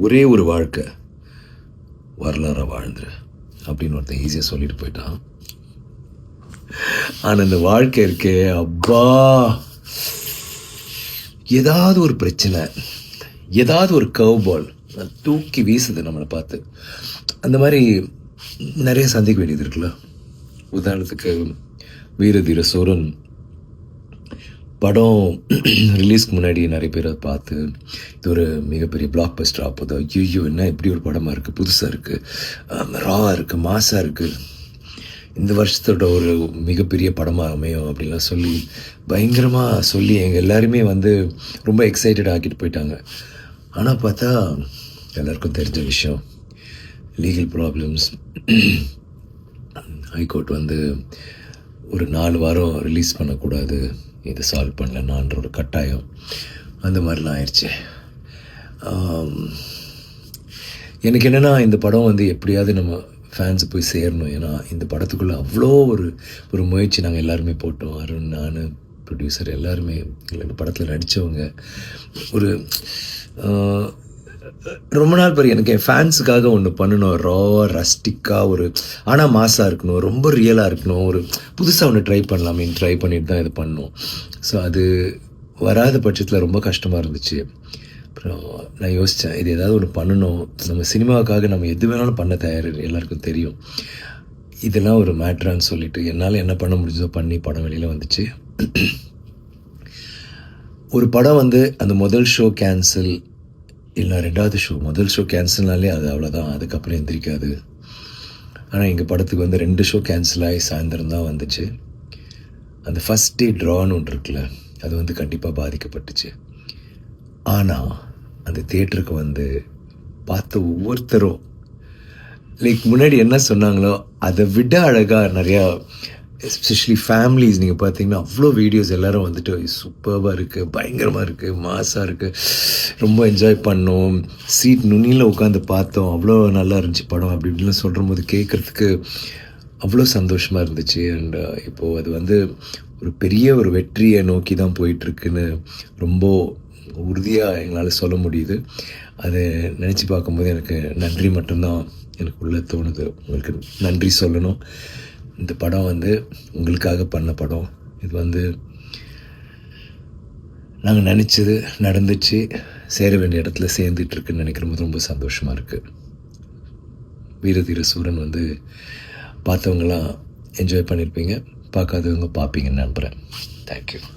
ஒரே ஒரு வாழ்க்கை வரலாறாக வாழ்ந்துரு அப்படின்னு ஒருத்தன் ஈஸியாக சொல்லிட்டு போயிட்டான். ஆனால் இந்த வாழ்க்கை இருக்கே அப்பா, ஏதாவது ஒரு பிரச்சனை, ஏதாவது ஒரு கர்வ் பால் தூக்கி வீசுது நம்மளை பார்த்து. அந்த மாதிரி நிறைய சந்திக்க வேண்டியது இருக்குல்ல. உதாரணத்துக்கு வீரதீர சூரன் படம் ரிலீஸ்க்கு முன்னாடி நிறைய பேர் அதை பார்த்து இது ஒரு மிகப்பெரிய பிளாக் பஸ்டர் ஆகுது, ஐயோ என்ன இப்படி ஒரு படமாக இருக்குது, புதுசாக இருக்குது, ராவாக இருக்குது, மாசாக இருக்குது, இந்த வருஷத்தோட ஒரு மிகப்பெரிய படமாக அமையும் அப்படின்லாம் சொல்லி பயங்கரமாக சொல்லி எங்கள் எல்லாருமே வந்து ரொம்ப எக்ஸைட்டட் ஆக்கிட்டு போயிட்டாங்க. ஆனால் பார்த்தா எல்லாருக்கும் தெரிஞ்ச விஷயம், லீகல் ப்ராப்ளம்ஸ், ஹைகோர்ட் வந்து ஒரு 4 வாரம் ரிலீஸ் பண்ணக்கூடாது, இதை சால்வ் பண்ணலன்னான்ற ஒரு கட்டாயம், அந்த மாதிரிலாம் ஆயிடுச்சு. எனக்கு என்னென்னா இந்த படம் வந்து எப்படியாவது நம்ம ஃபேன்ஸு போய் சேரணும். ஏன்னா இந்த படத்துக்குள்ளே அவ்வளோ ஒரு முயற்சி நாங்கள் எல்லாருமே போட்டோம். அருண், நான், ப்ரொடியூசர் எல்லாருமே, இல்லை இந்த படத்தில் நடித்தவங்க. ஒரு ரொம்ப நாள் பிறகு எனக்கு என் ஃபேன்ஸுக்காக ஒன்று பண்ணணும், ராவாக ரஸ்டிக்காக ஒரு, ஆனால் மாசாக இருக்கணும், ரொம்ப ரியலாக இருக்கணும், ஒரு புதுசாக ஒன்று ட்ரை பண்ணலாமேன்னு ட்ரை பண்ணிட்டு தான் இது பண்ணோம். ஸோ அது வராத பட்சத்தில் ரொம்ப கஷ்டமாக இருந்துச்சு. அப்புறம் நான் யோசித்தேன், இது ஏதாவது ஒன்று பண்ணணும், நம்ம சினிமாவுக்காக நம்ம எது வேணாலும் பண்ண தயார், எல்லாருக்கும் தெரியும், இதெல்லாம் ஒரு மேட்ரான்னு சொல்லிட்டு என்னால் என்ன பண்ண முடிஞ்சதோ பண்ணி படம் வெளியில் வந்துச்சு. ஒரு படம் வந்து அந்த முதல் ஷோ கேன்சல், இல்லை 2வது ஷோ, முதல் ஷோ கேன்சல்னாலே அது அவ்வளோதான், அதுக்கப்புறம் எந்திரிக்காது. ஆனால் எங்கள் படத்துக்கு வந்து 2 ஷோ கேன்சல் ஆகி சாயந்தரம் தான் வந்துச்சு. அந்த ஃபஸ்ட் டே ட்ரான்னு ஒன்று இருக்குல்ல, அது வந்து கண்டிப்பாக பாதிக்கப்பட்டுச்சு. ஆனால் அந்த தியேட்டருக்கு வந்து பார்த்த ஒவ்வொருத்தரும் லைக் முன்னாடி என்ன சொன்னாங்களோ அதை விட அழகாக நிறையா, எஸ்பெஷலி ஃபேமிலிஸ் நீங்கள் பார்த்தீங்கன்னா அவ்வளோ வீடியோஸ் எல்லோரும் வந்துட்டு சூப்பராக இருக்குது, பயங்கரமாக இருக்குது, மாசாக இருக்குது, ரொம்ப என்ஜாய் பண்ணோம், சீட் நுனியில் உட்காந்து பார்த்தோம், அவ்வளோ நல்லா இருந்துச்சு படம் அப்படி இப்படிலாம் சொல்கிற போது கேட்குறதுக்கு அவ்வளோ சந்தோஷமாக இருந்துச்சு. அண்ட் இப்போது அது வந்து ஒரு பெரிய ஒரு வெற்றியை நோக்கி தான் போயிட்டுருக்குன்னு ரொம்ப உறுதியாக எங்களால் சொல்ல முடியுது. அதை நினச்சி பார்க்கும்போது எனக்கு நன்றி மட்டும்தான் எனக்கு உள்ளே தோணுது. உங்களுக்கு நன்றி சொல்லணும். இந்த படம் வந்து உங்களுக்காக பண்ண படம். இது வந்து நாங்கள் நினச்சது நடந்துச்சு, சேர வேண்டிய இடத்துல சேர்ந்துட்டுருக்குன்னு நினைக்கிறபோது ரொம்ப சந்தோஷமாக இருக்குது. வீரதீர சூரன் வந்து பார்த்தவங்களாம் என்ஜாய் பண்ணியிருப்பீங்க, பார்க்காதவங்க பார்ப்பீங்கன்னு நம்புகிறேன். தேங்க்யூ.